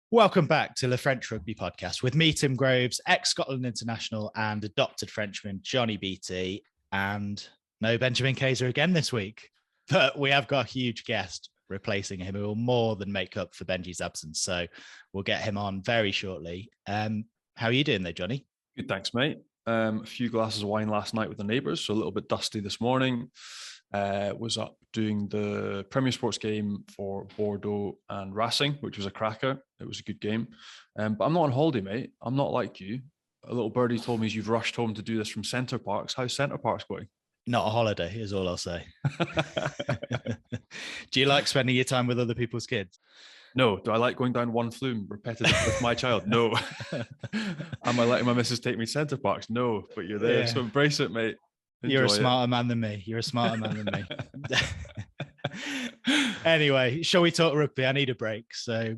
Welcome back to the French Rugby Podcast with me, Tim Groves, ex-Scotland international and adopted Frenchman, Johnny Beattie, and no Benjamin Kayser again this week. But we have got a huge guest replacing him who will more than make up for Benji's absence. So we'll get him on very shortly. How are you doing there, Johnny? Good, thanks, mate. A few glasses of wine last night with the neighbours, so a little bit dusty this morning. Was up doing the Premier Sports game for Bordeaux and Racing, which was a cracker. It was a good game. But I'm not on holiday, mate. I'm not like you. A little birdie told me you've rushed home to do this from Centre Parks. How's Centre Parks going? Not a holiday, is all I'll say. Do you like spending your time with other people's kids? No. Do I like going down one flume repetitive with my child? No. Am I letting my missus take me to Centre Parks? No. But you're there, so embrace it, mate. You're a smarter man than me. You're a smarter man than me. Anyway, shall we talk rugby? I need a break. So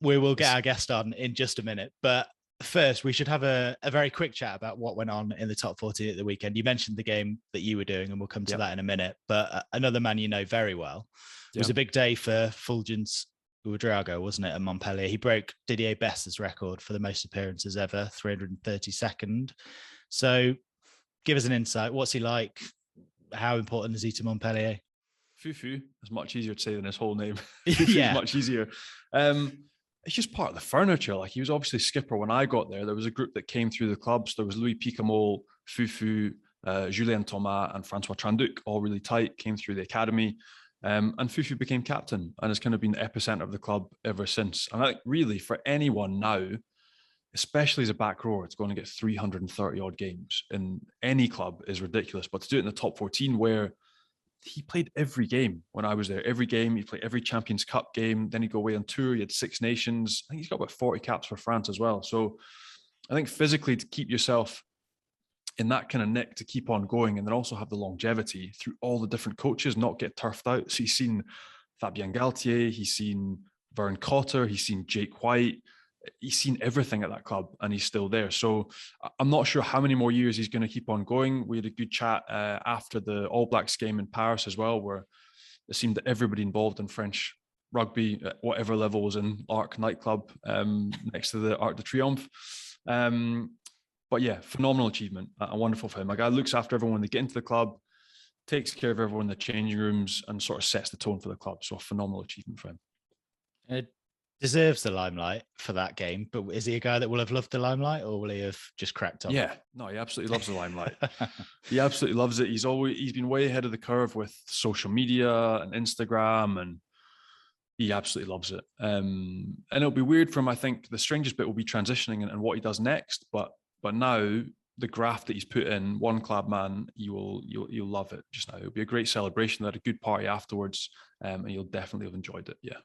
we will get our guest on in just a minute. But first, we should have a very quick chat about what went on in the top 14 at the weekend. You mentioned the game that you were doing, and we'll come to that in a minute. But another man you know very well. It was a big day for Fulgence Ouedraogo, wasn't it, at Montpellier? He broke Didier Best's record for the most appearances ever, 332nd. So give us an insight. What's he like? How important is he to Montpellier? Fufu is much easier to say than his whole name. Yeah, much easier. It's just part of the furniture. Like, he was obviously skipper when I got there. There was a group that came through the clubs. There was Louis Picamol, Fufu, Julien Thomas, and Francois Tranduc, all really tight, came through the academy. And Fufu became captain and has kind of been the epicenter of the club ever since. And I think really for anyone now, especially as a back rower, it's going to get 330 odd games in any club is ridiculous. But to do it in the top 14, where he played every game when I was there, every game, he played every Champions Cup game. Then he'd go away on tour. He had 6 Nations. I think he's got about 40 caps for France as well. So I think physically to keep yourself in that kind of nick to keep on going, and then also have the longevity through all the different coaches, not get turfed out. So he's seen Fabien Galtier, he's seen Vern Cotter, he's seen Jake White. He's seen everything at that club and he's still there. So I'm not sure how many more years he's going to keep on going. We had a good chat after the All Blacks game in Paris as well, where it seemed that everybody involved in French rugby at whatever level was in Arc nightclub next to the Arc de Triomphe. But yeah, phenomenal achievement and wonderful for him. A guy looks after everyone when they get into the club, takes care of everyone in the changing rooms, and sort of sets the tone for the club. So a phenomenal achievement for him. It deserves the limelight for that game, but is he a guy that will have loved the limelight, or will he have just cracked on? Yeah, no, he absolutely loves the limelight. He absolutely loves it. He's been way ahead of the curve with social media and Instagram, and he absolutely loves it. And it'll be weird for him. I think the strangest bit will be transitioning and what he does next. But now the graft that he's put in, one club man, you'll love it just now. It'll be a great celebration. They had a good party afterwards, and you'll definitely have enjoyed it. Yeah.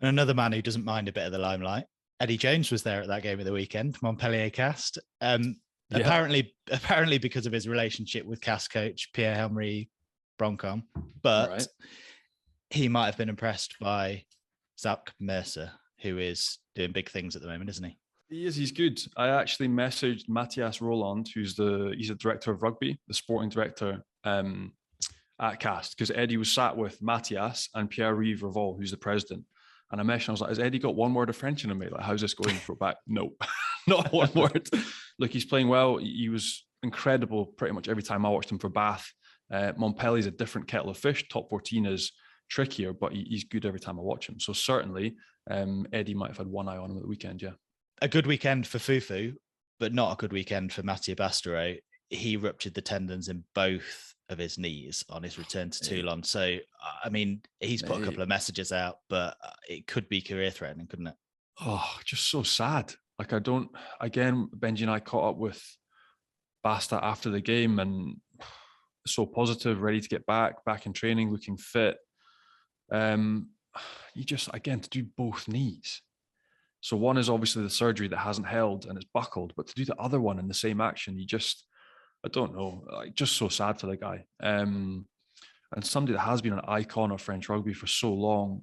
And another man who doesn't mind a bit of the limelight, Eddie Jones, was there at that game of the weekend, Montpellier cast. Apparently because of his relationship with cast coach Pierre-Henri Broncom, but he might have been impressed by Zach Mercer, who is doing big things at the moment, isn't he? He is. He's good. I actually messaged Matthias Roland, he's a director of rugby, the sporting director at Cast, because Eddie was sat with Matthias and Pierre-Yves Revol, who's the president. And I messaged, I was like, has Eddie got one word of French in him, mate? Like, how's this going? For back? No, not one word. Look, he's playing well. He was incredible pretty much every time I watched him for Bath. Montpellier's a different kettle of fish. Top 14 is trickier, but he's good every time I watch him. So certainly Eddie might have had one eye on him at the weekend, yeah. A good weekend for Fufu, but not a good weekend for Matthieu Jalibert. He ruptured the tendons in both of his knees on his return to Toulon. So, I mean, he's put a couple of messages out, but it could be career threatening, couldn't it? Oh, just so sad. Like, Benji and I caught up with Basta after the game, and so positive, ready to get back in training, looking fit. You just, again, to do both knees. So one is obviously the surgery that hasn't held and it's buckled, but to do the other one in the same action, I don't know, like, just so sad for the guy. And somebody that has been an icon of French rugby for so long.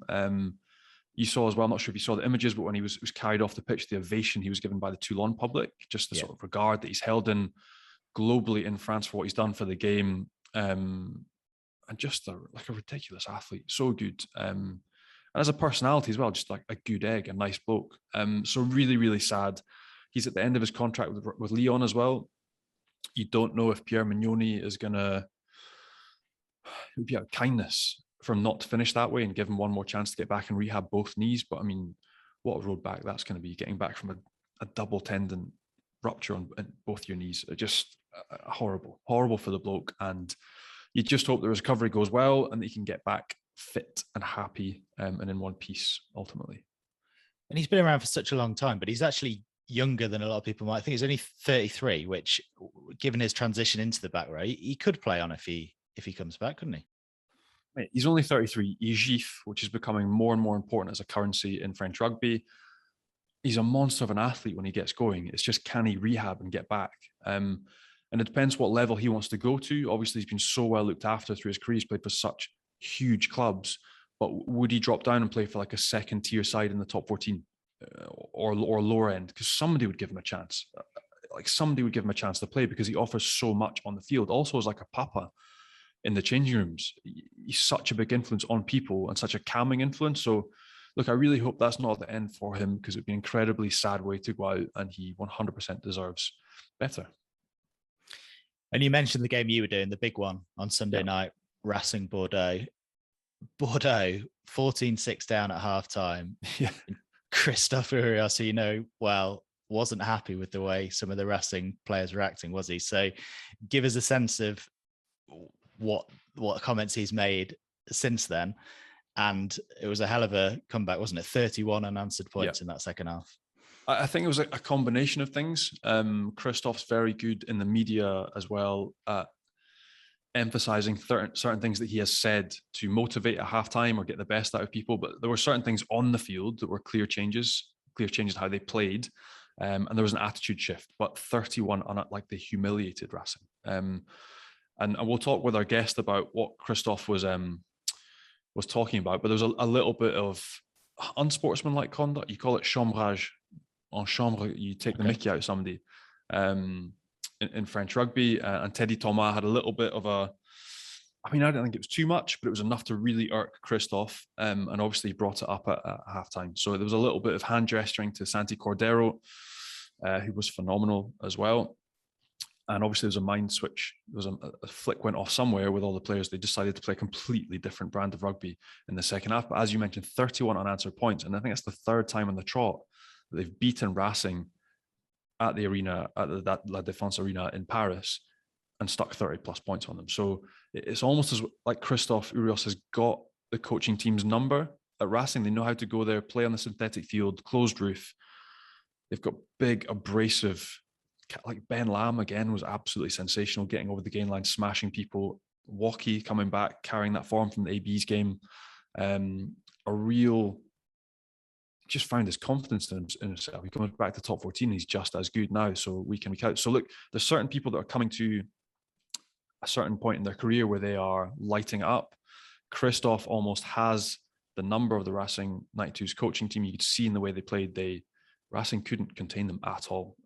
You saw as well, I'm not sure if you saw the images, but when he was carried off the pitch, the ovation he was given by the Toulon public, just the sort of regard that he's held in globally in France for what he's done for the game. And just like a ridiculous athlete, so good. And as a personality as well, just like a good egg, a nice bloke. So really, really sad. He's at the end of his contract with Lyon as well. You don't know if Pierre Mignoni is going to, it would be out of kindness for him not to finish that way and give him one more chance to get back and rehab both knees. But I mean, what a road back that's going to be, getting back from a double tendon rupture on both your knees. Just horrible for the bloke. And you just hope the recovery goes well and that he can get back fit and happy and in one piece ultimately. And he's been around for such a long time, but he's actually younger than a lot of people might think. He's only 33, which, given his transition into the back row, he could play on if he comes back, couldn't he? Mate, he's only 33. He's GIF, which is becoming more and more important as a currency in French rugby. He's a monster of an athlete when he gets going. It's just, can he rehab and get back? And it depends what level he wants to go to. Obviously, he's been so well looked after through his career. He's played for such huge clubs. But would he drop down and play for like a second tier side in the top 14 or lower end? Because somebody would give him a chance. Somebody would give him a chance to play because he offers so much on the field. Also, as like a papa in the changing rooms, he's such a big influence on people and such a calming influence. So look, I really hope that's not the end for him, because it'd be an incredibly sad way to go out, and he 100% deserves better. And you mentioned the game you were doing, the big one on Sunday night, Racing Bordeaux. Bordeaux, 14-6 down at halftime. Yeah. Christophe Urios, who you know well, wasn't happy with the way some of the Racing players were acting, was he? So give us a sense of what comments he's made since then. And it was a hell of a comeback, wasn't it? 31 unanswered points in that second half. I think it was a combination of things. Christophe's very good in the media as well at emphasizing certain things that he has said to motivate at halftime or get the best out of people. But there were certain things on the field that were clear changes in how they played. And there was an attitude shift, but 31 on it, like they humiliated Racing. And we'll talk with our guest about what Christophe was talking about, but there was a little bit of unsportsmanlike conduct. You call it chambrage en chambre. You take the mickey out of somebody in French rugby. And Teddy Thomas had a little bit of I don't think it was too much, but it was enough to really irk Christophe. And obviously he brought it up at halftime. So there was a little bit of hand gesturing to Santi Cordero, who was phenomenal as well. And obviously there was a mind switch. There was a flick went off somewhere with all the players. They decided to play a completely different brand of rugby in the second half. But as you mentioned, 31 unanswered points. And I think that's the third time on the trot that they've beaten Racing at the arena, at the La Défense Arena in Paris, and stuck 30 plus points on them. So it's almost as like Christophe Urios has got the coaching team's number at Racing. They know how to go there, play on the synthetic field, closed roof. They've got big, abrasive, like Ben Lamb again was absolutely sensational, getting over the gain line, smashing people. Walkie coming back, carrying that form from the AB's game. Just found his confidence in himself. He comes back to top 14. He's just as good now. So week in, week out. So look, there's certain people that are coming to a certain point in their career where they are lighting up. Christophe almost has the number of the Racing 92's coaching team. You could see in the way they played, Racing couldn't contain them at all.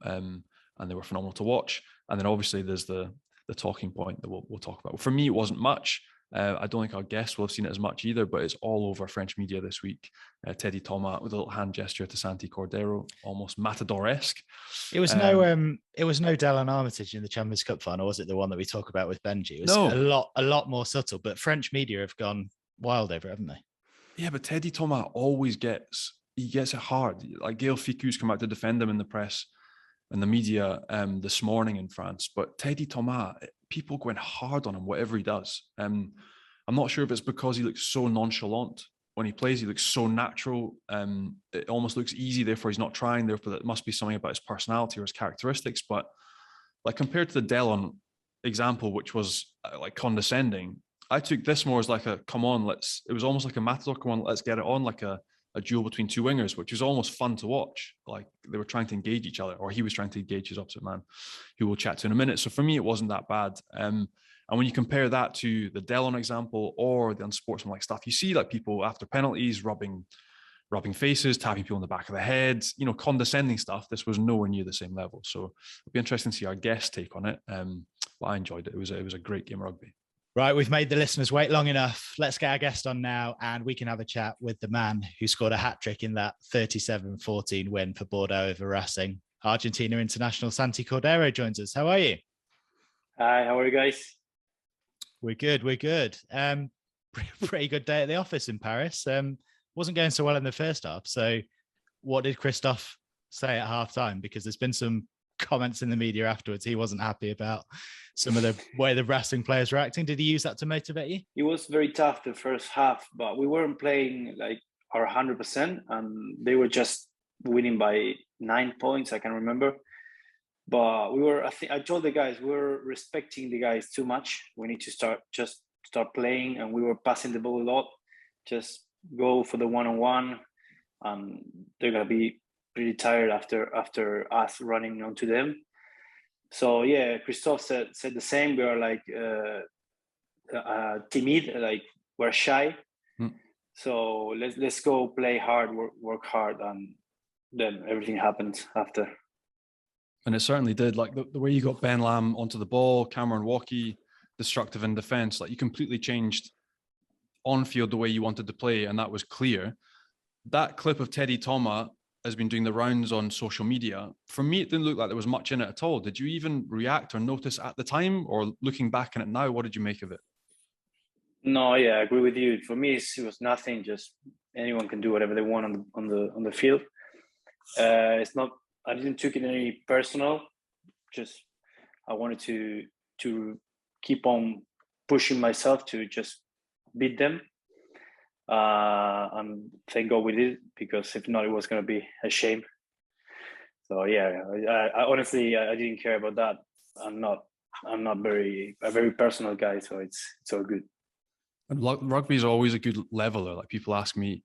And they were phenomenal to watch. And then obviously there's the talking point that we'll talk about. For me, it wasn't much. I don't think our guests will have seen it as much either, but it's all over French media this week. Teddy Thomas with a little hand gesture to Santi Cordero, almost Matador-esque. It was no Dallin Armitage in the Champions Cup final, was it? The one that we talk about with Benji. It was a lot more subtle, but French media have gone wild over it, haven't they? Yeah, but Teddy Thomas always gets it hard. Like Gail Ficou's come out to defend him in the press and the media this morning in France, but Teddy Thomas, people going hard on him, whatever he does. I'm not sure if it's because he looks so nonchalant when he plays. He looks so natural. It almost looks easy, therefore he's not trying. Therefore, that must be something about his personality or his characteristics. But like compared to the Delon example, which was like condescending, I took this more as like a come on, it was almost like a Matador, come on, let's get it on, like a duel between two wingers, which was almost fun to watch. Like they were trying to engage each other, or he was trying to engage his opposite man, who we'll chat to in a minute. So for me, it wasn't that bad. And when you compare that to the Delon example or the unsportsmanlike stuff, you see like people after penalties rubbing faces, tapping people on the back of the head, condescending stuff. This was nowhere near the same level. So it'll be interesting to see our guest take on it. But I enjoyed it. It was a great game of rugby. Right, we've made the listeners wait long enough. Let's get our guest on now, and we can have a chat with the man who scored a hat-trick in that 37-14 win for Bordeaux over Racing. Argentina international Santi Cordero joins us. How are you? Hi, how are you guys? We're good. Pretty good day at the office in Paris. Wasn't going so well in the first half. So what did Christophe say at halftime? Because there's been some comments in the media afterwards. He wasn't happy about some of the way the Racing players were acting. Did he use that to motivate you? It was very tough the first half, but we weren't playing like our 100%, and they were just winning by 9 points. I can remember, but I told the guys we were respecting the guys too much. We need to start playing, and we were passing the ball a lot. Just go for the one-on-one, and they're gonna be pretty tired after us running onto them. So yeah, Christophe said the same. We are like timid, like we're shy. So let's go play hard, work hard, and then everything happens after. And it certainly did. Like the way you got Ben Lam onto the ball, Cameron Walkie, destructive in defense, like you completely changed on field the way you wanted to play, and that was clear. That clip of Teddy Thomas has been doing the rounds on social media. For me, it didn't look like there was much in it at all. Did you even react or notice at the time, or looking back on it now, what did you make of it? No, yeah, I agree with you. For me, it was nothing. Just anyone can do whatever they want on the field. It's not. I didn't take it any personal. Just I wanted to keep on pushing myself to just beat them. And thank God we did, because if not, it was going to be a shame. So yeah, I honestly I didn't care about that. I'm not a very personal guy, so it's all good. And rugby is always a good leveler. Like people ask me,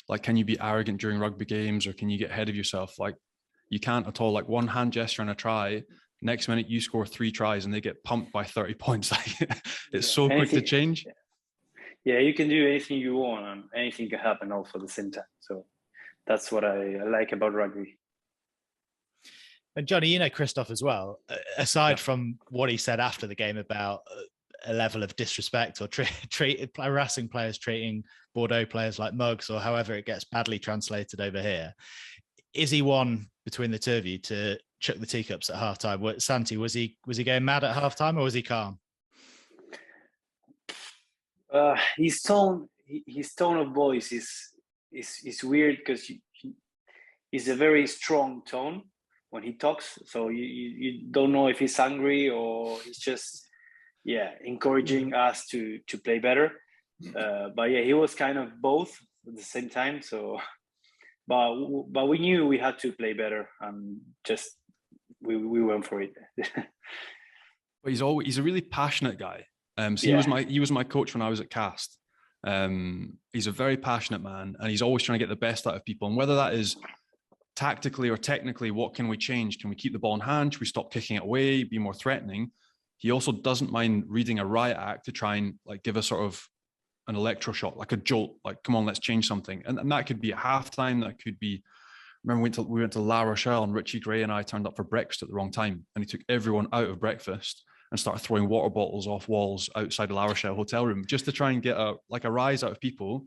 like, can you be arrogant during rugby games, or can you get ahead of yourself? Like you can't at all. Like one hand gesture and a try, next minute you score 3 tries and they get pumped by 30 points. Like it's so quick to change. Yeah, you can do anything you want, and anything can happen also at the same time. So that's what I like about rugby. And Johnny, you know Christophe as well. Aside from what he said after the game about a level of disrespect or Racing players treating Bordeaux players like mugs, or however it gets badly translated over here, is he one between the two of you to chuck the teacups at halftime? Santi, was he going mad at halftime, or was he calm? His tone of voice is weird, because it's a very strong tone when he talks. So you don't know if he's angry or he's just encouraging us to play better. But yeah, he was kind of both at the same time. So, but we knew we had to play better, and just we went for it. But he's a really passionate guy. So he was my coach when I was at Cast. He's a very passionate man, and he's always trying to get the best out of people. And whether that is tactically or technically, what can we change? Can we keep the ball in hand? Should we stop kicking it away, be more threatening? He also doesn't mind reading a riot act to try and like give a sort of an electroshock, like a jolt, like, come on, let's change something. And that could be at halftime. That could be, remember we went to La Rochelle, and Richie Gray and I turned up for breakfast at the wrong time, and he took everyone out of breakfast and started throwing water bottles off walls outside the La Rochelle hotel room, just to try and get a rise out of people,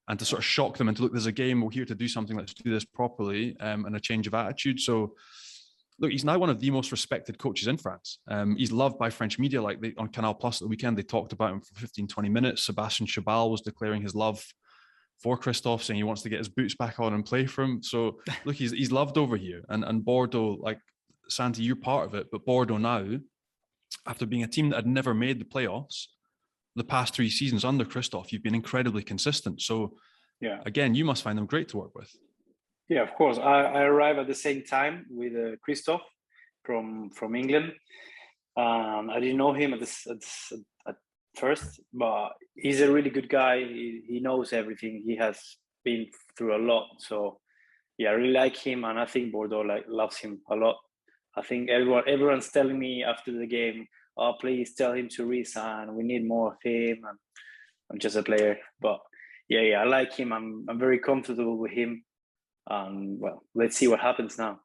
and to sort of shock them into, look, there's a game, we're here to do something, let's do this properly, and a change of attitude. So look, he's now one of the most respected coaches in France. He's loved by French media. Like on Canal Plus at the weekend, they talked about him for 15, 20 minutes. Sebastian Chabal was declaring his love for Christophe, saying he wants to get his boots back on and play for him. So look, he's loved over here. And Bordeaux, like Santi, you're part of it, but Bordeaux now, after being a team that had never made the playoffs, the past 3 seasons under Christophe, you've been incredibly consistent. So again, you must find them great to work with. Yeah, of course. I arrived at the same time with Christophe from England. I didn't know him at first, but he's a really good guy. He knows everything. He has been through a lot. So yeah, I really like him, and I think Bordeaux loves him a lot. I think everyone's telling me after the game, "Oh, please tell him to resign. We need more of him." And I'm just a player, but yeah, I like him. I'm very comfortable with him. Well, let's see what happens now.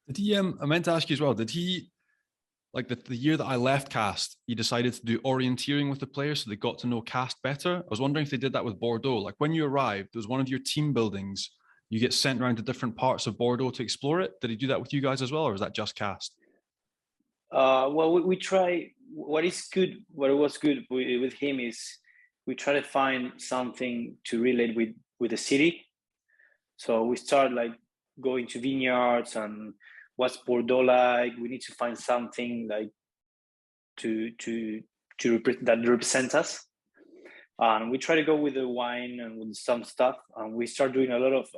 Did he? I meant to ask you as well. Did he? like the year that I left Cast, you decided to do orienteering with the players so they got to know Cast better. I was wondering if they did that with Bordeaux. Like when you arrived, there was one of your team buildings. You get sent around to different parts of Bordeaux to explore it. Did he do that with you guys as well, or is that just Cast? Well, we try. What was good with him is we try to find something to relate with the city. So we start like going to vineyards and what's Bordeaux like. We need to find something like that represents us. And we try to go with the wine and with some stuff. And we start doing a lot of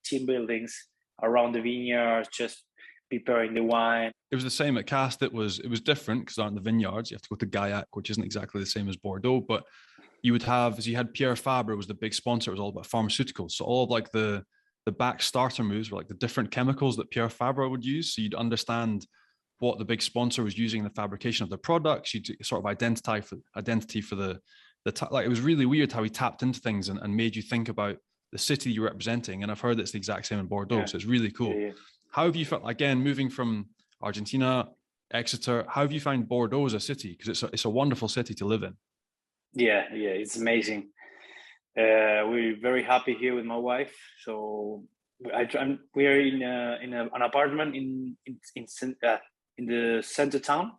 team buildings around the vineyards, just preparing the wine. It was the same at Cast. It was different because aren't the vineyards. You have to go to Gaillac, which isn't exactly the same as Bordeaux. But you would have, as you had Pierre Fabre was the big sponsor. It was all about pharmaceuticals. So all of like the back starter moves were like the different chemicals that Pierre Fabre would use. So you'd understand what the big sponsor was using in the fabrication of the products. You'd sort of identity for the like, it was really weird how he tapped into things and made you think about the city you're representing. And I've heard it's the exact same in Bordeaux. Yeah. So it's really cool. Yeah. How have you felt, again, moving from Argentina, Exeter, how have you found Bordeaux as a city? Because it's a wonderful city to live in. Yeah, it's amazing. We're very happy here with my wife. So we are in an apartment in the center town.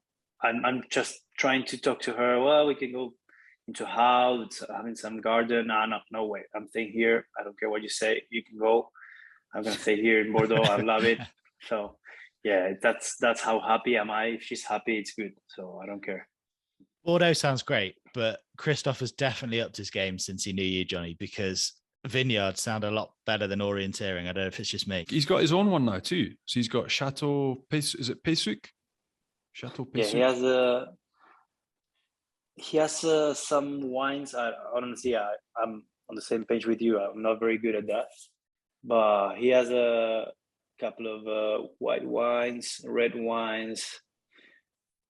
I'm just trying to talk to her. Well, we can go into a house, having some garden. No way. I'm staying here. I don't care what you say. You can go. I'm gonna stay here in Bordeaux. I love it. So yeah, that's how happy am I. If she's happy, it's good. So I don't care. Bordeaux sounds great, but Christophe has definitely upped his game since he knew you, Johnny, because vineyards sound a lot better than orienteering. I don't know if it's just me. He's got his own one now too. So he's got Chateau Peysuc. Is it Peysuc? Chateau Peysuc. Yeah, he has some wines. Honestly, I'm on the same page with you. I'm not very good at that, but he has a couple of white wines, red wines.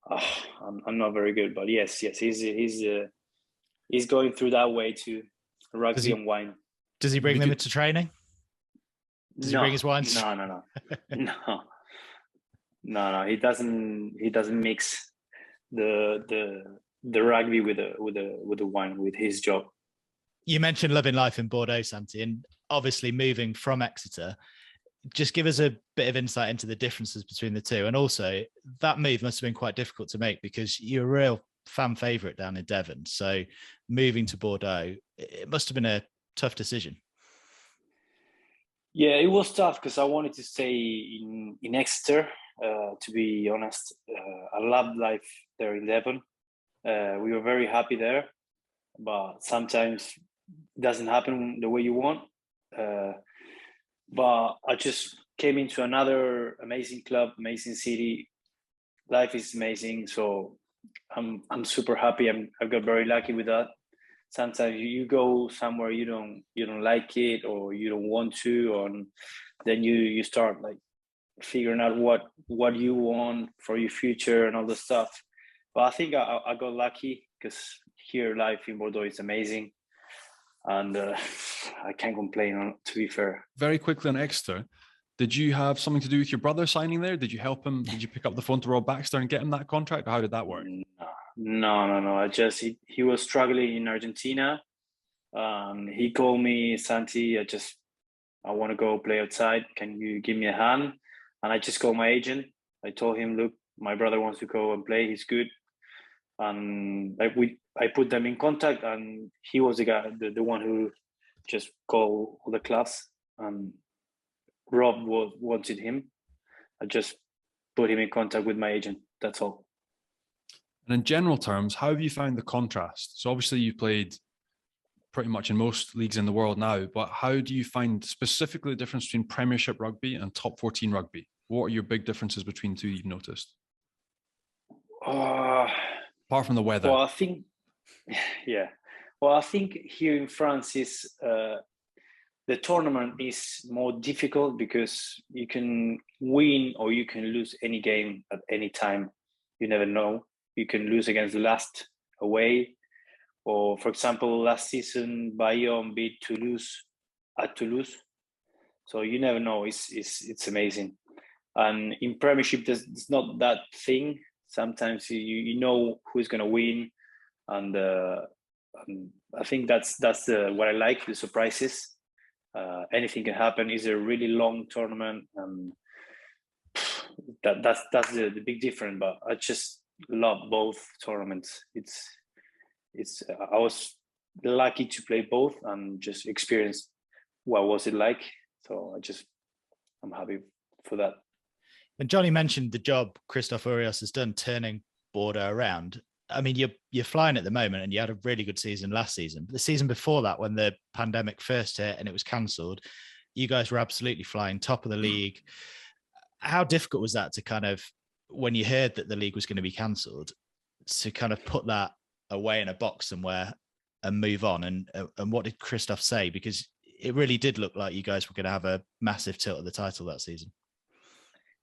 I'm not very good, but yes, he's going through that way to rugby and wine. Does he bring them into training? Does he bring his wines? No. No. He doesn't mix the rugby with the wine with his job. You mentioned loving life in Bordeaux, Santi, and obviously moving from Exeter. Just give us a bit of insight into the differences between the two. And also that move must have been quite difficult to make because you're a real fan favourite down in Devon. So moving to Bordeaux, it must have been a tough decision. Yeah, it was tough because I wanted to stay in Exeter, to be honest. I loved life there in Devon. We were very happy there, but sometimes it doesn't happen the way you want. But I just came into another amazing club, amazing city. Life is amazing, so I'm super happy. I got very lucky with that. Sometimes you go somewhere you don't like it or you don't want to, and then you start like figuring out what you want for your future and all the stuff. But I think I got lucky because here life in Bordeaux is amazing. And I can't complain, to be fair. Very quickly on Exeter, did you have something to do with your brother signing there? Did you help him? Did you pick up the phone to Rob Baxter and get him that contract? Or how did that work? No. He was struggling in Argentina. He called me, Santi, I want to go play outside. Can you give me a hand? And I just called my agent. I told him, look, my brother wants to go and play. He's good. And I put them in contact, and he was the guy, the one who just called all the clubs, and Rob wanted him. I just put him in contact with my agent. That's all. And in general terms, how have you found the contrast? So obviously you played pretty much in most leagues in the world now, but how do you find specifically the difference between Premiership rugby and top 14 rugby? What are your big differences between the two you've noticed? Apart from the weather. Well, I think here in France is the tournament is more difficult because you can win or you can lose any game at any time. You never know. You can lose against the last away, or for example, last season Bayonne beat Toulouse at Toulouse. So you never know. It's amazing. And in Premiership, there's not that thing. Sometimes you know who's gonna win, and I think that's what I like, the surprises. Anything can happen. It's a really long tournament, and that's the big difference. But I just love both tournaments. It's I was lucky to play both and just experience what was it like. So I'm happy for that. And Johnny mentioned the job Christophe Urios has done turning Bordeaux around. I mean, you're flying at the moment, and you had a really good season last season. But the season before that, when the pandemic first hit and it was cancelled, you guys were absolutely flying, top of the league. How difficult was that to kind of, when you heard that the league was going to be cancelled, to kind of put that away in a box somewhere and move on? And what did Christophe say? Because it really did look like you guys were going to have a massive tilt at the title that season.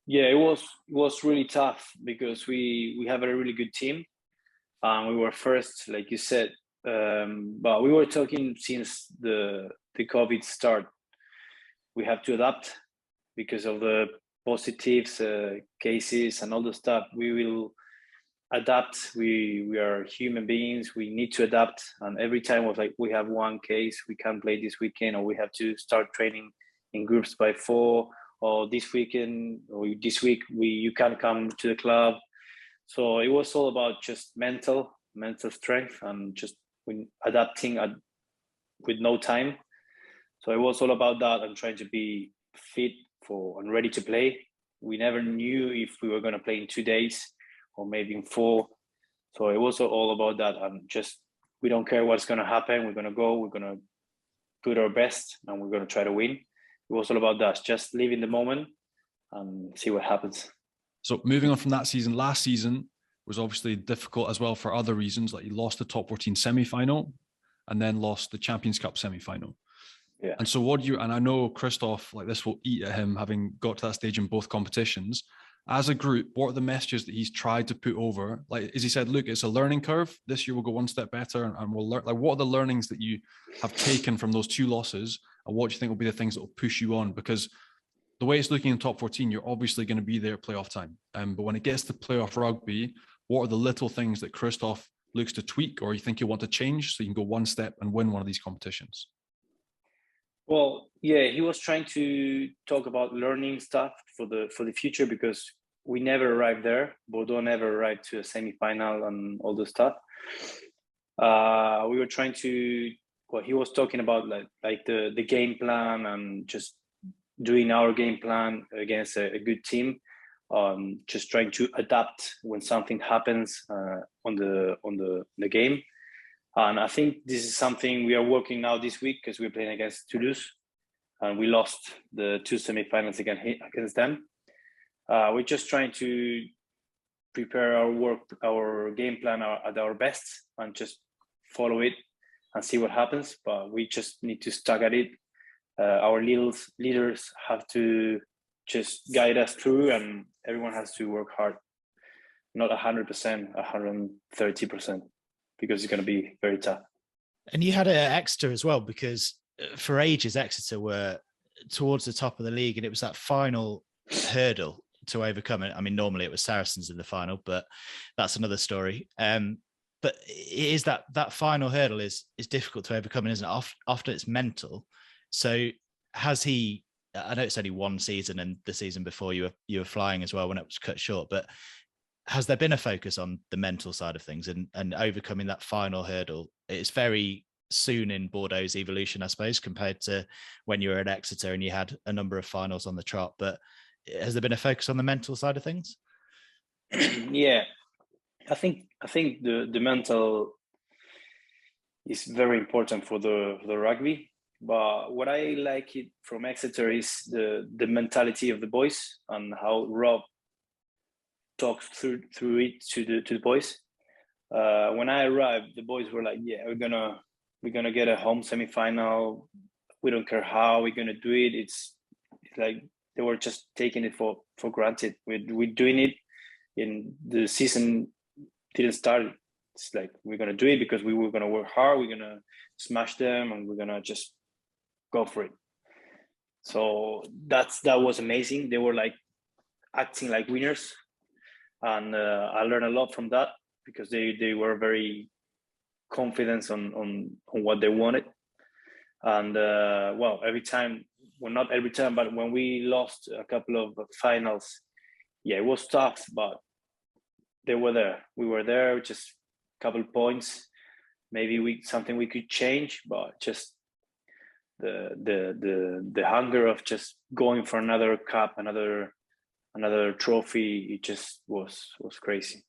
Yeah, it was really tough because we have a really good team. We were first, like you said, but we were talking since the COVID start. We have to adapt because of the positives, cases, and all the stuff. We will adapt. We are human beings. We need to adapt. And every time was like, we have one case, we can't play this weekend, or we have to start training in groups by 4, or this weekend or this week you can't come to the club. So it was all about just mental strength and just adapting with no time. So it was all about that and trying to be fit and ready to play. We never knew if we were going to play in 2 days or maybe in 4. So it was all about that, and just we don't care what's going to happen. We're going to go. We're going to put our best, and we're going to try to win. It was all about that. Just live in the moment and see what happens. So moving on from that season, last season was obviously difficult as well for other reasons. Like you lost the top 14 semi-final and then lost the Champions Cup semi-final. Yeah. And so and I know Christophe, like this will eat at him having got to that stage in both competitions. As a group, what are the messages that he's tried to put over? Like, as he said, look, it's a learning curve. This year we'll go one step better and we'll learn. Like, what are the learnings that you have taken from those 2 losses? And what do you think will be the things that will push you on? Because the way it's looking in top 14, you're obviously going to be there at playoff time. But when it gets to playoff rugby, what are the little things that Christophe looks to tweak, or you think you want to change so you can go one step and win one of these competitions? Well, yeah, he was trying to talk about learning stuff for the future, because we never arrived there. Bordeaux never arrived to a semi-final and all the stuff. We were trying to, he was talking about like the game plan and just doing our game plan against a good team. Just trying to adapt when something happens on the game. And I think this is something we are working now this week, because we're playing against Toulouse and we lost the 2 semi-finals against them. We're just trying to prepare our game plan at our best and just follow it and see what happens. But we just need to stuck at it. Our leaders have to just guide us through, and everyone has to work hard. Not 100%, 130%, because it's going to be very tough. And you had Exeter as well, because for ages Exeter were towards the top of the league, and it was that final hurdle to overcome it. I mean, normally it was Saracens in the final, but that's another story. But it is that final hurdle is difficult to overcome, isn't it? Often it's mental. So has he? I know it's only one season, and the season before you were flying as well when it was cut short. But has there been a focus on the mental side of things and overcoming that final hurdle? It's very soon in Bordeaux's evolution, I suppose, compared to when you were at Exeter and you had a number of finals on the trot. But has there been a focus on the mental side of things? Yeah, I think the mental is very important for the rugby. But what I like it from Exeter is the mentality of the boys and how Rob talks through it to the boys. When I arrived, the boys were like, "Yeah, we're gonna get a home semi-final. We don't care how we're gonna do it." It's like they were just taking it for granted. We're doing it, in the season didn't start. It's like we're gonna do it because we were gonna work hard. We're gonna smash them, and we're gonna just go for it. So that was amazing. They were like acting like winners. and I learned a lot from that because they were very confident on what they wanted. And every time, well, not every time, but when we lost a couple of finals, yeah, it was tough, but they were there. We were there, just a couple of points. Maybe something we could change, but just the hunger of just going for another cup, another trophy, it just was crazy.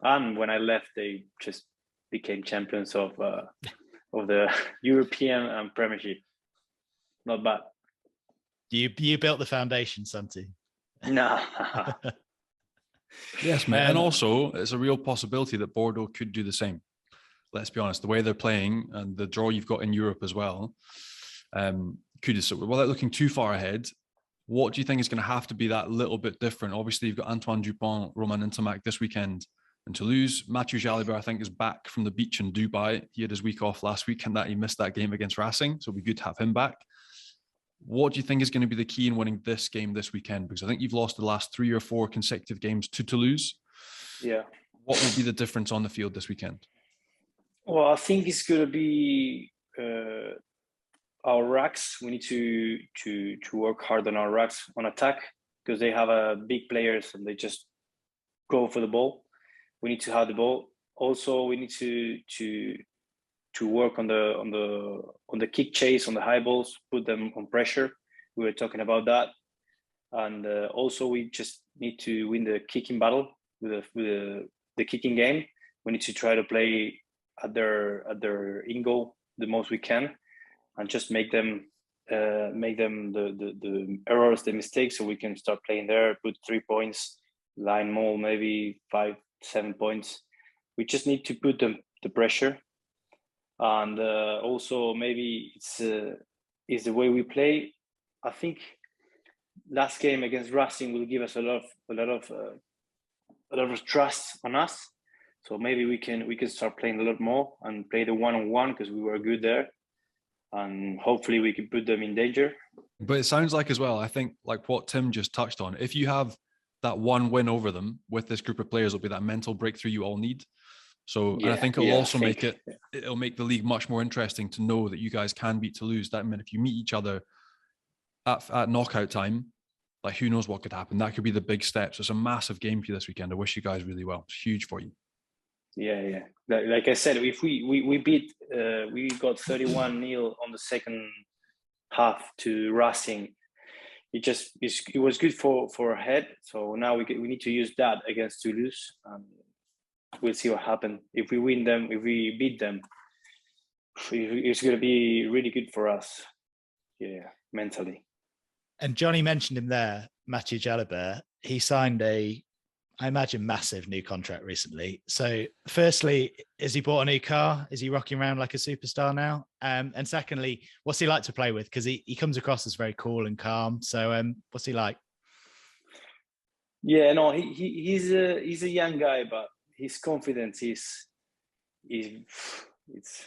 And when I left, they just became champions of the European and Premiership. Not bad. You built the foundation, Santi. No. Yes, mate. And also, it's a real possibility that Bordeaux could do the same. Let's be honest, the way they're playing and the draw you've got in Europe as well, without looking too far ahead, what do you think is going to have to be that little bit different? Obviously, you've got Antoine Dupont, Romain Ntamak this weekend in Toulouse. Matthieu Jalibert, I think, is back from the beach in Dubai. He had his week off last week and he missed that game against Racing, so it'd be good to have him back. What do you think is going to be the key in winning this game this weekend? Because I think you've lost the last 3 or 4 consecutive games to Toulouse. Yeah. What will be the difference on the field this weekend? Well, I think it's going to be our racks. We need to work hard on our racks on attack because they have big players and they just go for the ball. We need to have the ball. Also, we need to work on the kick chase, on the high balls, put them on pressure. We were talking about that, and also we just need to win the kicking battle with the kicking game. We need to try to play at their in goal the most we can, and just make them the errors, the mistakes, so we can start playing there. Put 3 points, line more, maybe 5-7 points. We just need to put the pressure. And also maybe it's the way we play. I think last game against Racing will give us a lot of trust on us. So maybe we can start playing a lot more and play the one-on-one because we were good there, and hopefully we can put them in danger. But it sounds like as well, I think like what Tim just touched on, if you have that one win over them with this group of players, it'll be that mental breakthrough you all need. So and I think it'll also it'll make the league much more interesting to know that you guys can beat Toulouse. That means if you meet each other at knockout time, like who knows what could happen. That could be the big step. So it's a massive game for you this weekend. I wish you guys really well. It's huge for you. Yeah. Like I said, if we beat, we got 31-0 on the second half to Racing. It was good for our head. So now we need to use that against Toulouse. We'll see what happens. If we win them, if we beat them, it's going to be really good for us. Yeah, mentally. And Johnny mentioned him there, Matthieu Jalibert. He signed I imagine, massive new contract recently. So firstly, has he bought a new car? Is he rocking around like a superstar now? And secondly, what's he like to play with? Because he comes across as very cool and calm. So what's he like? Yeah, no, he's a young guy, but his confidence is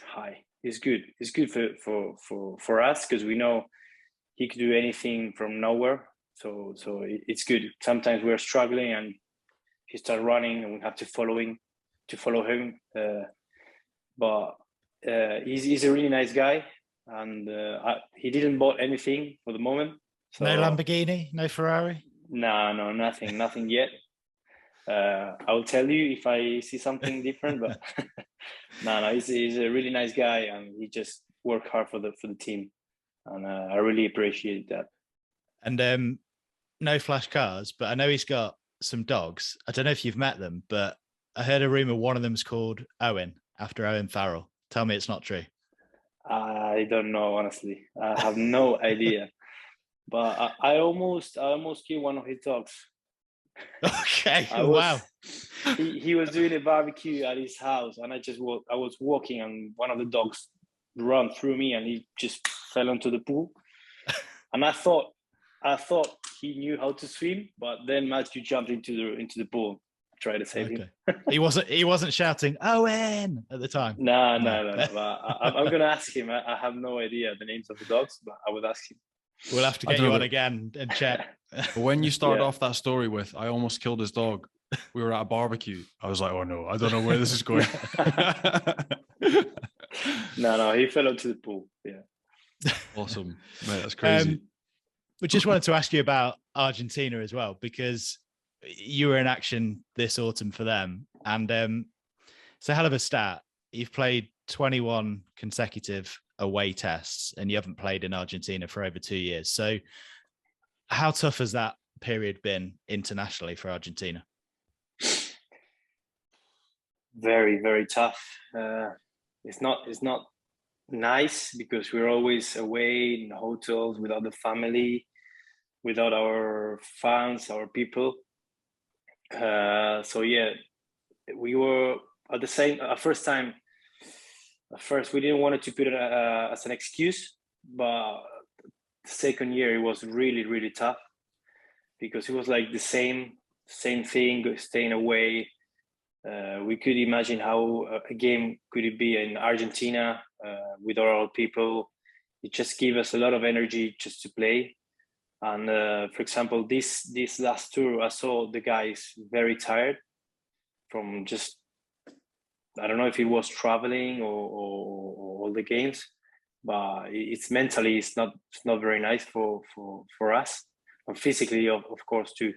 high. It's good. It's good for us because we know he could do anything from nowhere. So it's good. Sometimes we're struggling and he starts running and we have to follow him. But he's a really nice guy, and he didn't bought anything for the moment. So, no Lamborghini, no Ferrari. No, nothing yet. I will tell you if I see something different, but no, he's a really nice guy, and he just worked hard for the team, and I really appreciate that. And no flash cars, but I know he's got some dogs. I don't know if you've met them, but I heard a rumor one of them is called Owen, after Owen Farrell. Tell me it's not true. I don't know, honestly. I have no idea. But I almost killed one of his dogs. Okay, wow. He was doing a barbecue at his house, and I was walking, and one of the dogs ran through me, and he just fell into the pool. And I thought he knew how to swim, but then Matthew jumped into the pool, tried to save him. He wasn't shouting Owen at the time. No. But I'm gonna ask him. I have no idea the names of the dogs, but I would ask him. We'll have to get you on again and check. When you started off that story with, I almost killed his dog, We were at a barbecue. I was like, oh no, I don't know where this is going. No, he fell into the pool. Yeah. Awesome, mate. That's crazy. We just wanted to ask you about Argentina as well, because you were in action this autumn for them. And it's a hell of a stat. You've played 21 consecutive away tests and you haven't played in Argentina for over 2 years. So how tough has that period been internationally for Argentina? Very, very tough. It's not nice because we're always away in hotels without the family, without our fans, our people. So yeah, we were at the same first time. At first, we didn't want to put it as an excuse, but the second year it was really, really tough because it was like the same thing, staying away. We could imagine how a game could it be in Argentina with our people. It just gave us a lot of energy just to play. And for example, this last tour, I saw the guys very tired from just, I don't know if it was traveling or all the games, but it's mentally it's not very nice for us, and physically of course too.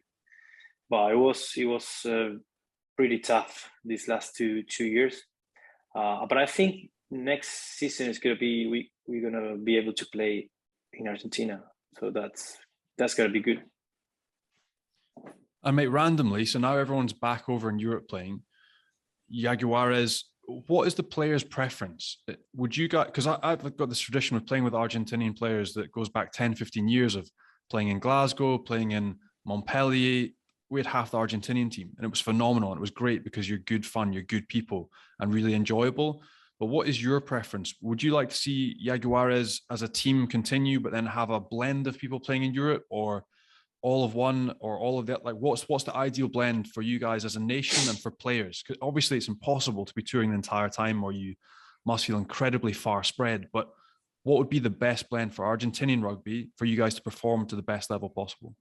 But it was pretty tough these last two years. But I think next season is gonna be we're gonna be able to play in Argentina, so that's gonna be good. And mate, randomly, so now everyone's back over in Europe playing. Jaguares, what is the player's preference? Would you guys, because I've got this tradition of playing with Argentinian players that goes back 10, 15 years of playing in Glasgow, playing in Montpellier. We had half the Argentinian team and it was phenomenal. And it was great because you're good fun, you're good people and really enjoyable. But what is your preference? Would you like to see Jaguares as a team continue, but then have a blend of people playing in Europe, or all of one, or all of that? Like what's the ideal blend for you guys as a nation and for players? Because obviously it's impossible to be touring the entire time, or you must feel incredibly far spread. But what would be the best blend for Argentinian rugby for you guys to perform to the best level possible?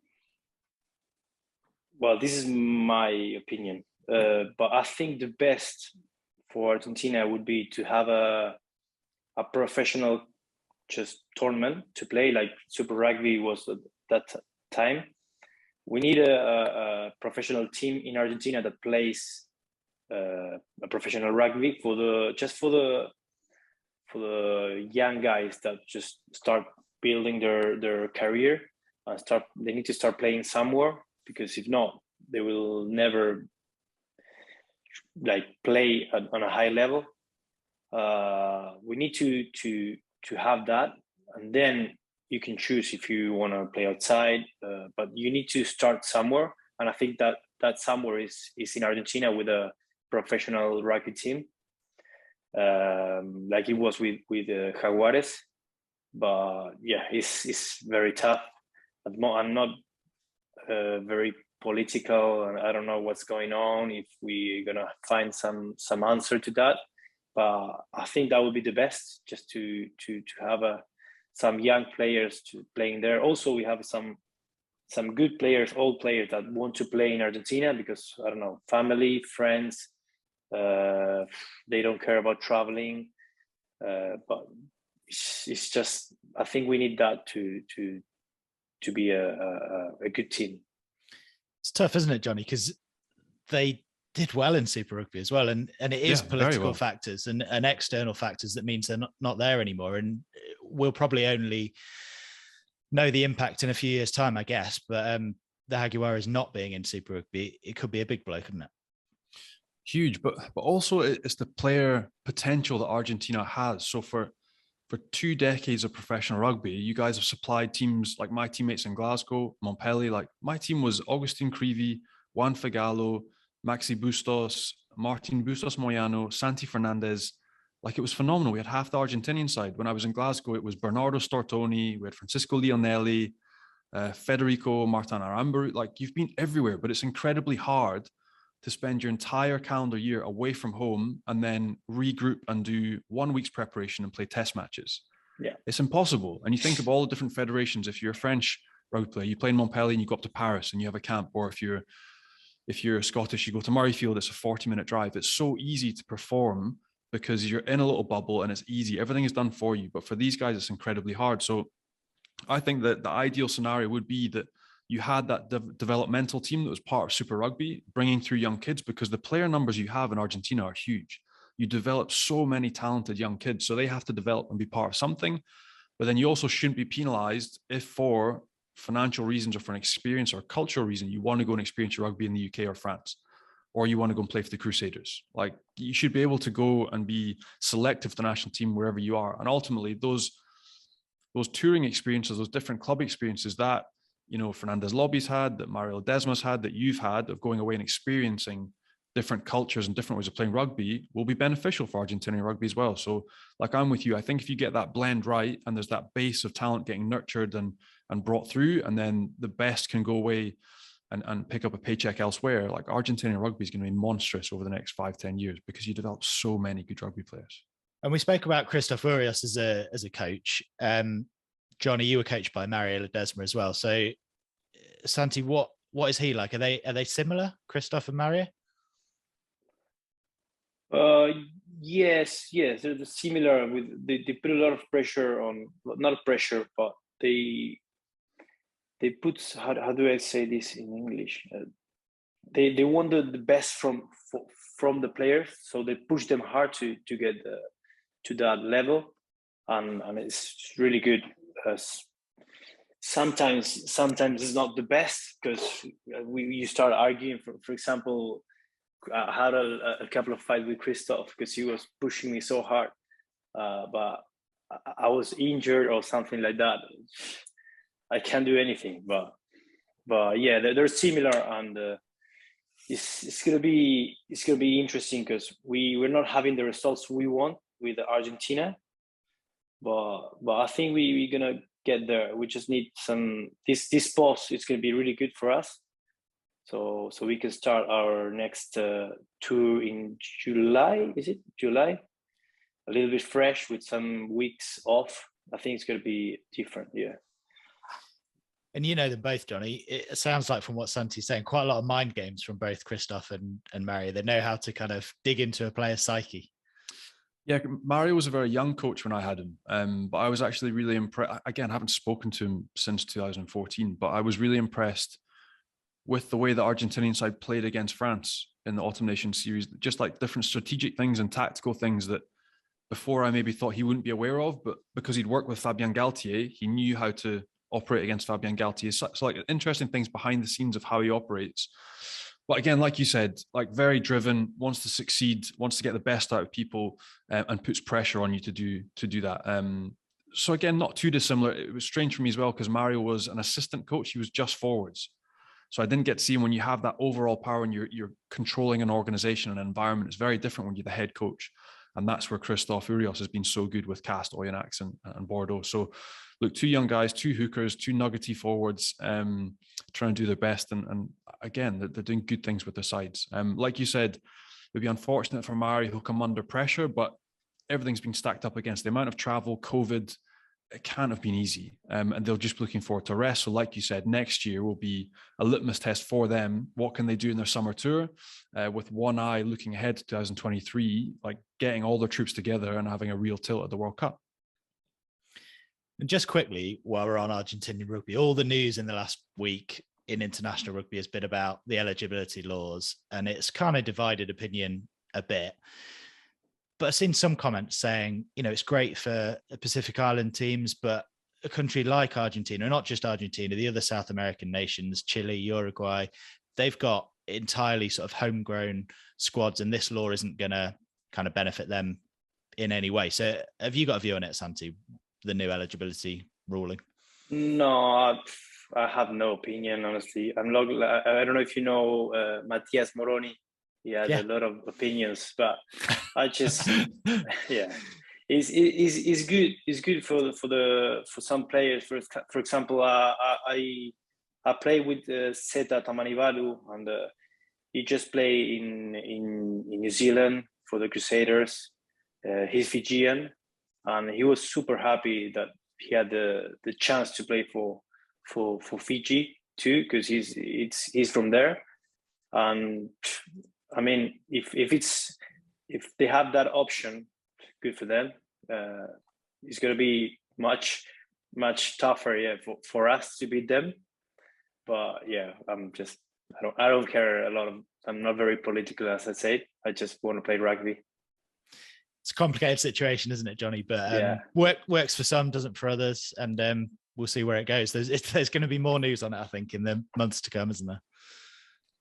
Well, this is my opinion, but I think the best for Argentina would be to have a professional just tournament to play, like Super Rugby was at that time. We need a professional team in Argentina that plays a professional rugby for the young guys that just start building their career and they need to start playing somewhere, because if not, they will never like play on a high level. We need to have that, and then you can choose if you want to play outside, but you need to start somewhere. And I think that somewhere is in Argentina with a professional rugby team, like it was with Jaguares. But yeah, it's very tough. I'm not very political, and I don't know what's going on, if we're gonna find some answer to that. But I think that would be the best, just to have some young players to playing there. Also, we have some good players, old players that want to play in Argentina because, I don't know, family, friends, they don't care about traveling. But it's just, I think we need that to be a good team. It's tough, isn't it, Johnny? Because they did well in Super Rugby as well, and it is political factors and external factors that means they're not there anymore, and we'll probably only know the impact in a few years' time, I guess. But the Jaguares not being in Super Rugby, it could be a big blow, couldn't it? Huge, but also it's the player potential that Argentina has. So for 2 decades of professional rugby, you guys have supplied teams like my teammates in Glasgow, Montpellier. Like my team was Agustin Creevy, Juan Figalo, Maxi Bustos, Martin Bustos Moyano, Santi Fernandez. Like it was phenomenal. We had half the Argentinian side. When I was in Glasgow, it was Bernardo Stortoni, we had Francisco Leonelli, Federico Martin Arambaru. Like you've been everywhere, but it's incredibly hard to spend your entire calendar year away from home and then regroup and do 1 week's preparation and play test matches. Yeah, it's impossible. And you think of all the different federations. If you're a French rugby player, you play in Montpellier and you go up to Paris and you have a camp, or if you're if you're Scottish, you go to Murrayfield, it's a 40-minute drive. It's so easy to perform because you're in a little bubble and it's easy. Everything is done for you. But for these guys, it's incredibly hard. So I think that the ideal scenario would be that you had that developmental team that was part of Super Rugby, bringing through young kids, because the player numbers you have in Argentina are huge. You develop so many talented young kids, so they have to develop and be part of something. But then you also shouldn't be penalized if for financial reasons or for an experience or cultural reason, you want to go and experience your rugby in the UK or France, or you want to go and play for the Crusaders. Like, you should be able to go and be selective to the national team wherever you are. And ultimately those touring experiences, those different club experiences that, you know, Fernandez Lobby's had, that Mario Ledesma's had, that you've had, of going away and experiencing different cultures and different ways of playing rugby, will be beneficial for Argentinian rugby as well. So, like, I'm with you. I think if you get that blend right and there's that base of talent getting nurtured and brought through, and then the best can go away and pick up a paycheck elsewhere, like, Argentinian rugby is going to be monstrous over the next 5-10 years because you develop so many good rugby players. And we spoke about Christophe Urios as a coach. Johnny, you were coached by Mario Ledesma as well. So, Santi, what is he like? Are they similar, Christophe and Mario? Yes, they're similar. They put a lot of pressure on, not pressure, but they put, how do I say this in English? They want the best from the players, so they push them hard to get to that level, and it's really good. Sometimes it's not the best because you start arguing. For example, I had a couple of fights with Christophe because he was pushing me so hard, but I was injured or something like that. I can't do anything, but yeah, they're similar, and it's gonna be interesting because we're not having the results we want with Argentina, but I think we're gonna get there. We just need some this pause. It's gonna be really good for us, so we can start our next tour in July. Is it July? A little bit fresh with some weeks off. I think it's gonna be different. Yeah. And you know them both, Johnny. It sounds like, from what Santi's saying, quite a lot of mind games from both Christophe and Mario. They know how to kind of dig into a player's psyche. Yeah, Mario was a very young coach when I had him, but I was actually really impressed. Again, I haven't spoken to him since 2014, but I was really impressed with the way the Argentinian side played against France in the Autumn Nations series. Just like different strategic things and tactical things that before I maybe thought he wouldn't be aware of, but because he'd worked with Fabien Galtier, he knew how to operate against Fabien Galtier. So like interesting things behind the scenes of how he operates. But again, like you said, like very driven, wants to succeed, wants to get the best out of people, and puts pressure on you to do that. So again, not too dissimilar. It was strange for me as well because Mario was an assistant coach. He was just forwards. So I didn't get to see him when you have that overall power and you're controlling an organization and an environment. It's very different when you're the head coach. And that's where Christophe Urios has been so good with Cast, Oyonnax and Bordeaux. So look, two young guys, two hookers, two nuggety forwards, trying to do their best. And again, they're doing good things with their sides. Like you said, it would be unfortunate for Mario, who'll come under pressure, but everything's been stacked up against the amount of travel, COVID. It can't have been easy. And they're just looking forward to rest. So like you said, next year will be a litmus test for them. What can they do in their summer tour with one eye looking ahead to 2023, like getting all their troops together and having a real tilt at the World Cup. And just quickly, while we're on Argentinian rugby, all the news in the last week in international rugby has been about the eligibility laws, and it's kind of divided opinion a bit. But I've seen some comments saying, you know, it's great for the Pacific Island teams, but a country like Argentina, not just Argentina, the other South American nations, Chile, Uruguay, they've got entirely sort of homegrown squads, and this law isn't going to kind of benefit them in any way. So have you got a view on it, Santi, the new eligibility ruling? No, I have no opinion, honestly. I don't know if you know Matthias Moroni. He has a lot of opinions, but I just yeah, it's good. It's good for some players. For example, I play with Zeta Tamanivalu, and he just played in New Zealand for the Crusaders. He's Fijian, and he was super happy that he had the chance to play for Fiji too, because he's from there. And I mean, if they have that option, good for them. It's going to be much tougher, for us to beat them. But yeah, I don't care a lot. I'm not very political, as I said. I just want to play rugby. It's a complicated situation, isn't it, Johnny? But works for some, doesn't for others, and we'll see where it goes. There's going to be more news on it, I think, in the months to come, isn't there?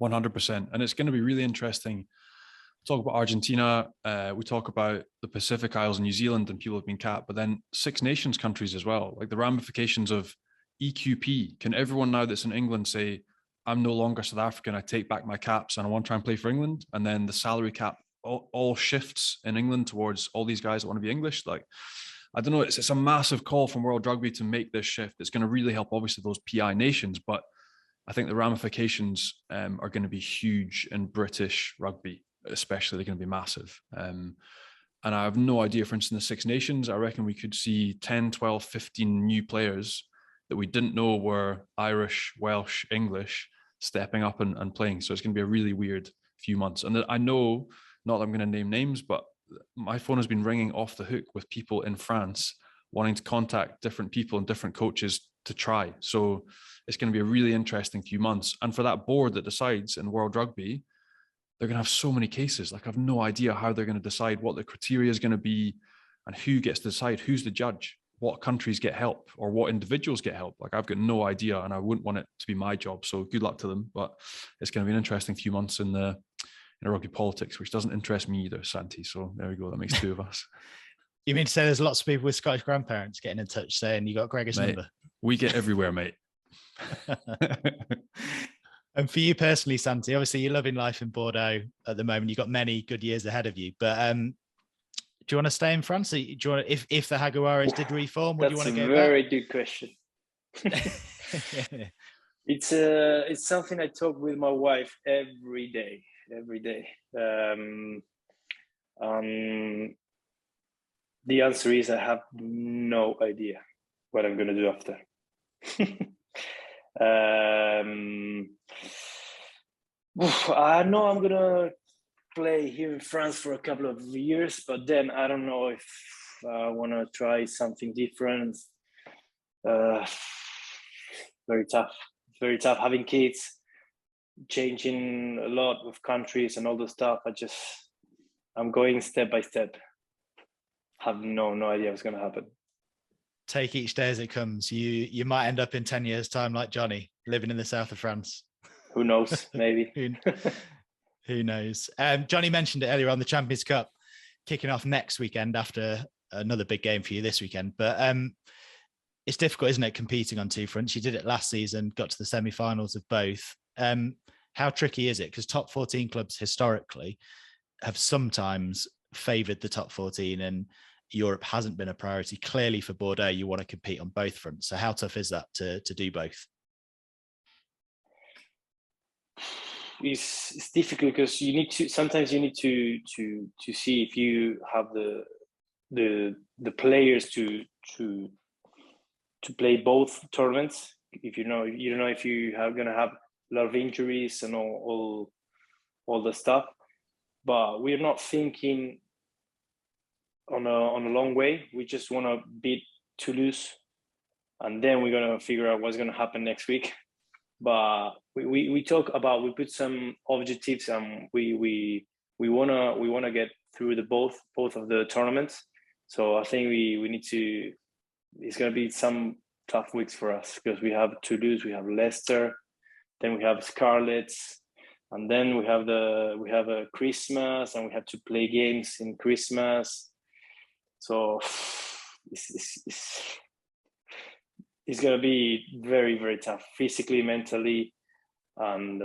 100%. And it's going to be really interesting. We talk about Argentina, we talk about the Pacific Isles and New Zealand, and people have been capped, but then Six Nations countries as well. Like the ramifications of EQP. Can everyone now that's in England say, I'm no longer South African, I take back my caps and I want to try and play for England? And then the salary cap all shifts in England towards all these guys that want to be English. Like, I don't know, it's a massive call from World Rugby to make this shift. It's going to really help, obviously, those PI nations, but I think the ramifications are going to be huge in British rugby, especially. They're going to be massive. And I have no idea, for instance, the Six Nations, I reckon we could see 10, 12, 15 new players that we didn't know were Irish, Welsh, English, stepping up and playing. So it's going to be a really weird few months. And I know, not that I'm going to name names, but my phone has been ringing off the hook with people in France wanting to contact different people and different coaches to try. So it's going to be a really interesting few months. And for that board that decides in World Rugby, they're going to have so many cases. Like, I have no idea how they're going to decide what the criteria is going to be and who gets to decide who's the judge, what countries get help or what individuals get help. Like, I've got no idea, and I wouldn't want it to be my job. So good luck to them. But it's going to be an interesting few months in rugby politics, which doesn't interest me either, Santi. So there we go. That makes two of us. You mean to say there's lots of people with Scottish grandparents getting in touch saying you got Gregor's number? We get everywhere, mate. And for you personally, Santi, obviously you're loving life in Bordeaux at the moment. You've got many good years ahead of you. But do you want to stay in France? Do you want to, if the Jaguares did reform, would you want to go back? That's a very good question. It's something I talk with my wife every day. The answer is I have no idea what I'm going to do after. I know I'm going to play here in France for a couple of years, but then I don't know if I want to try something different. Very tough having kids, changing a lot of countries and all the stuff. I'm going step by step. Have no idea what's going to happen. Take each day as it comes. You might end up in 10 years' time like Johnny, living in the south of France. Who knows? Maybe. Who knows? Johnny mentioned it earlier on, the Champions Cup kicking off next weekend after another big game for you this weekend. But it's difficult, isn't it, competing on two fronts? You did it last season, got to the semi-finals of both. How tricky is it? Because top 14 clubs historically have sometimes favoured the top 14, and Europe hasn't been a priority. Clearly for Bordeaux, you want to compete on both fronts. So how tough is that to do both? It's difficult because sometimes you need to see if you have the players to play both tournaments. If you don't know if you are going to have a lot of injuries and all the stuff. But we're not thinking on a long way. We just want to beat Toulouse, and then we're going to figure out what's going to happen next week. But we talk about, we put some objectives, and we want to get through the both of the tournaments. So I think we need to. It's going to be some tough weeks for us because we have Toulouse, we have Leicester, then we have Scarlets, and then we have a Christmas, and we have to play games in Christmas. So it's going to be very, very tough, physically, mentally, and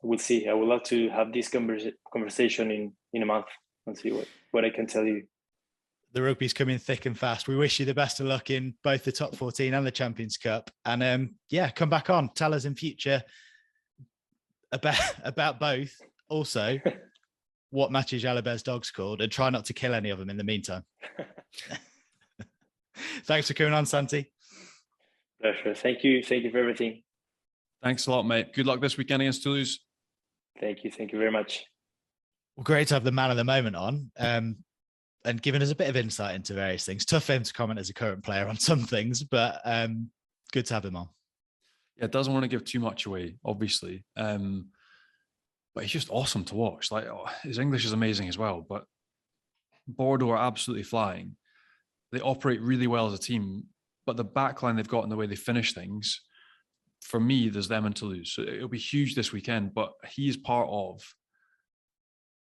we'll see. I would love to have this conversation in a month and see what I can tell you. The rugby's coming thick and fast. We wish you the best of luck in both the top 14 and the Champions Cup. And come back on. Tell us in future about both. Also, what Matthieu Jalibert's dog's called, and try not to kill any of them in the meantime. Thanks for coming on, Santi. Pleasure. Thank you for everything. Thanks a lot, mate. Good luck this weekend against Toulouse. Thank you very much. Well, great to have the man of the moment on, and giving us a bit of insight into various things. Tough for him to comment as a current player on some things, but good to have him on. Yeah, doesn't want to give too much away, obviously, but he's just awesome to watch. Like, his English is amazing as well, but Bordeaux are absolutely flying. They operate really well as a team, but the backline they've got and the way they finish things, for me, there's them and Toulouse. So it'll be huge this weekend, but he's part of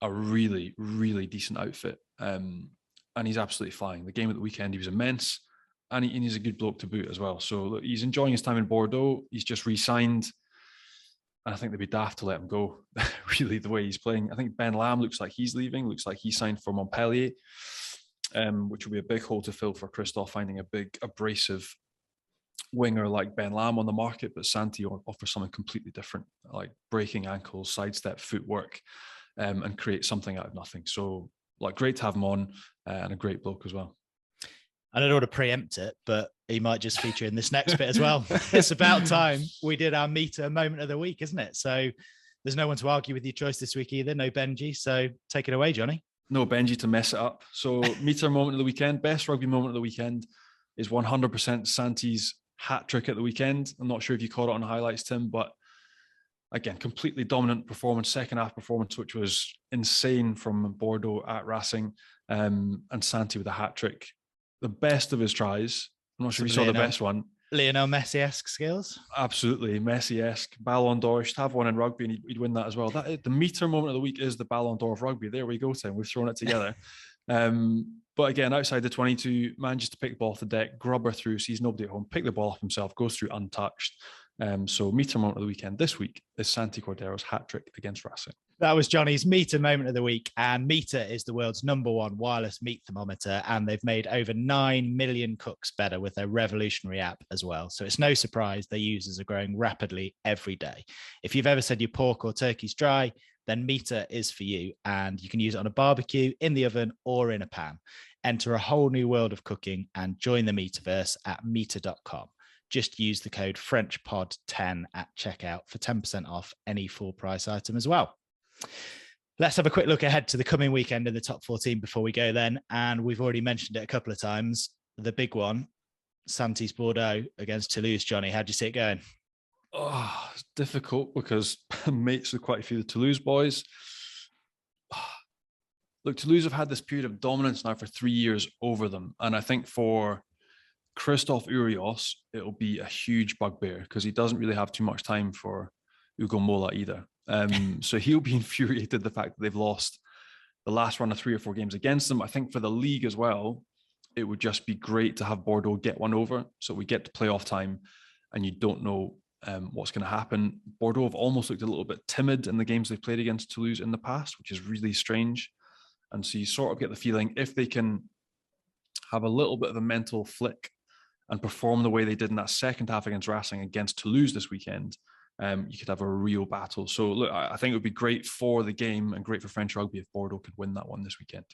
a really, really decent outfit. And he's absolutely flying. The game at the weekend, he was immense, and he's a good bloke to boot as well. So look, he's enjoying his time in Bordeaux. He's just re-signed. And I think they'd be daft to let him go, really, the way he's playing. I think Ben Lam looks like he's leaving, looks like he signed for Montpellier, which will be a big hole to fill for Christophe, finding a big, abrasive winger like Ben Lam on the market. But Santi offers something completely different, like breaking ankles, sidestep footwork, and create something out of nothing. So, like, great to have him on, and a great bloke as well. I don't want to preempt it, but he might just feature in this next bit as well. It's about time we did our meter moment of the week, isn't it? So there's no one to argue with your choice this week either. No Benji. So take it away, Johnny. No Benji to mess it up. So meter moment of the weekend, best rugby moment of the weekend is 100% Santi's hat trick at the weekend. I'm not sure if you caught it on highlights, Tim, but again, completely dominant performance, second half performance, which was insane from Bordeaux at Racing, and Santi with a hat trick. The best of his tries. I'm not sure if you saw the best one. Lionel Messi-esque skills. Absolutely, Messi-esque. Ballon d'Or. Should have one in rugby and he'd win that as well. The meter moment of the week is the Ballon d'Or of rugby. There we go, Tim. We've thrown it together. But again, outside the 22, manages to pick the ball off the deck, grubber through, sees nobody at home, pick the ball off himself, goes through untouched. So meter moment of the weekend this week is Santi Cordero's hat trick against Racing. That was Johnny's meter moment of the week. And Meter is the world's #1 wireless meat thermometer. And they've made over 9 million cooks better with their revolutionary app as well. So it's no surprise their users are growing rapidly every day. If you've ever said your pork or turkey's dry, then Meter is for you. And you can use it on a barbecue, in the oven, or in a pan. Enter a whole new world of cooking and join the Metaverse at meter.com. Just use the code FrenchPod10 at checkout for 10% off any full price item as well. Let's have a quick look ahead to the coming weekend in the top 14 before we go then. And we've already mentioned it a couple of times. The big one, Santi's Bordeaux against Toulouse. Johnny, how do you see it going? Oh, it's difficult because I'm mates with quite a few of the Toulouse boys. Look, Toulouse have had this period of dominance now for 3 years over them. And I think for Christophe Urios, it'll be a huge bugbear because he doesn't really have too much time for Ugo Mola either. So he'll be infuriated the fact that they've lost the last run of 3 or 4 games against them. I think for the league as well, it would just be great to have Bordeaux get one over. So we get to playoff time and you don't know what's going to happen. Bordeaux have almost looked a little bit timid in the games they've played against Toulouse in the past, which is really strange. And so you sort of get the feeling if they can have a little bit of a mental flick and perform the way they did in that second half against Racing against Toulouse this weekend, you could have a real battle. So look, I think it would be great for the game and great for French rugby if Bordeaux could win that one this weekend.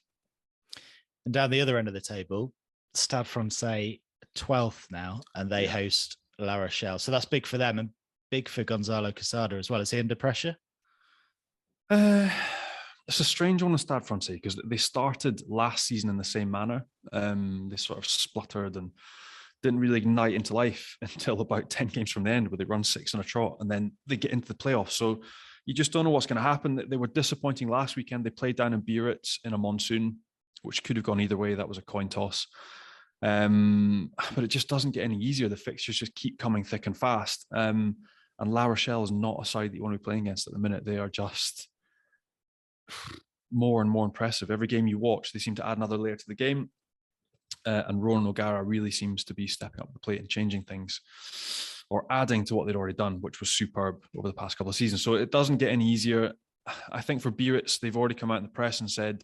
And down the other end of the table, Stade Francais 12th now, and they host La Rochelle. So that's big for them and big for Gonzalo Quesada as well. Is he under pressure? It's a strange one with Stade Francais because they started last season in the same manner. They sort of spluttered and didn't really ignite into life until about 10 games from the end where they run 6 on a trot and then they get into the playoffs. So you just don't know what's going to happen. They were disappointing last weekend. They played down in Biarritz in a monsoon, which could have gone either way. That was a coin toss. But it just doesn't get any easier. The fixtures just keep coming thick and fast. And La Rochelle is not a side that you want to be playing against at the minute. They are just more and more impressive. Every game you watch, they seem to add another layer to the game. And Ronan O'Gara really seems to be stepping up the plate and changing things or adding to what they'd already done, which was superb over the past couple of seasons. So it doesn't get any easier. I think for Biarritz, they've already come out in the press and said,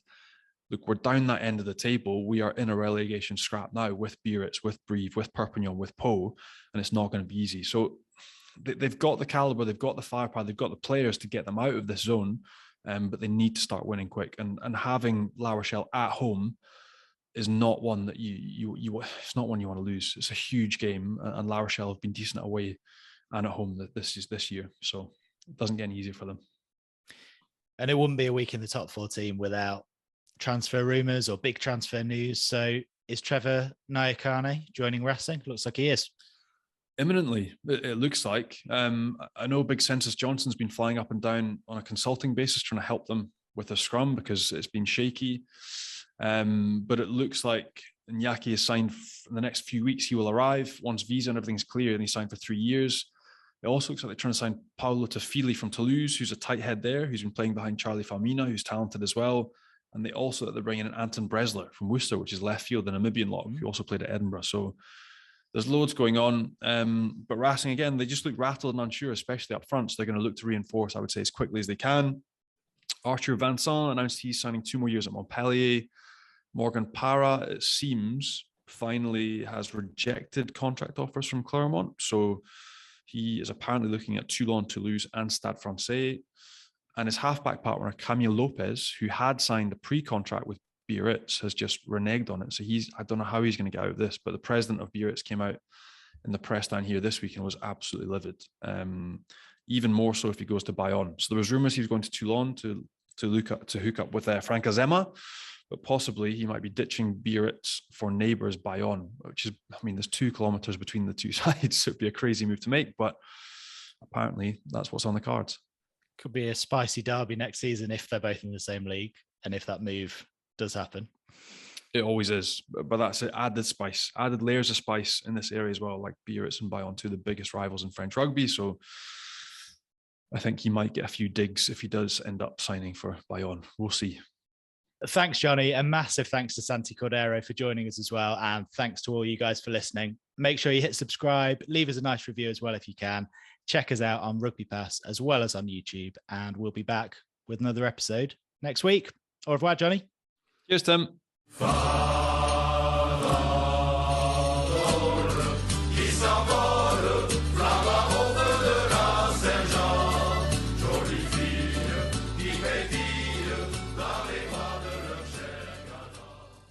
look, we're down that end of the table. We are in a relegation scrap now with Biarritz, with Brive, with Perpignan, with Pau, and it's not going to be easy. So they've got the caliber, they've got the firepower, they've got the players to get them out of this zone, but they need to start winning quick. And having La Rochelle at home is not one that it's not one you want to lose. It's a huge game, and La Rochelle have been decent away and at home this year, so it doesn't get any easier for them. And it wouldn't be a week in the top 14 without transfer rumours or big transfer news. So is Trevor Nyakane joining Racing? Looks like he is. Imminently, it looks like. I know Big Census Johnson's been flying up and down on a consulting basis, trying to help them with a scrum because it's been shaky. But it looks like Nyaki is signed in the next few weeks. He will arrive once visa and everything's clear, and he's signed for 3 years. It also looks like they're trying to sign Paolo Tafili from Toulouse, who's a tight head there, who's been playing behind Charlie Falmina, who's talented as well. And they're bringing in Anton Bresler from Worcester, which is left field, the Namibian lock, who also played at Edinburgh. So there's loads going on. But Racing, again, they just look rattled and unsure, especially up front. So they're going to look to reinforce, I would say, as quickly as they can. Arthur Vincent announced he's signing 2 more years at Montpellier. Morgan Parra, it seems, finally has rejected contract offers from Clermont. So he is apparently looking at Toulon, Toulouse, and Stade Francais. And his halfback partner, Camille Lopez, who had signed a pre-contract with Biarritz, has just reneged on it. So I don't know how he's going to get out of this, but the president of Biarritz came out in the press down here this week and was absolutely livid. Even more so if he goes to Bayonne. So there was rumours he was going to Toulon to hook up with Frank Azema, but possibly he might be ditching Biarritz for neighbours Bayonne, which is, there's 2 kilometres between the two sides. So it'd be a crazy move to make, but apparently that's what's on the cards. Could be a spicy derby next season if they're both in the same league and if that move does happen. It always is, but that's it. Added spice, added layers of spice in this area as well, like Biarritz and Bayonne, 2 of the biggest rivals in French rugby. So I think he might get a few digs if he does end up signing for Bayonne. We'll see. Thanks, Johnny. A massive thanks to Santi Cordero for joining us as well. And thanks to all you guys for listening. Make sure you hit subscribe, leave us a nice review as well if you can. Check us out on Rugby Pass as well as on YouTube. And we'll be back with another episode next week. Au revoir, Johnny. Cheers, Tim.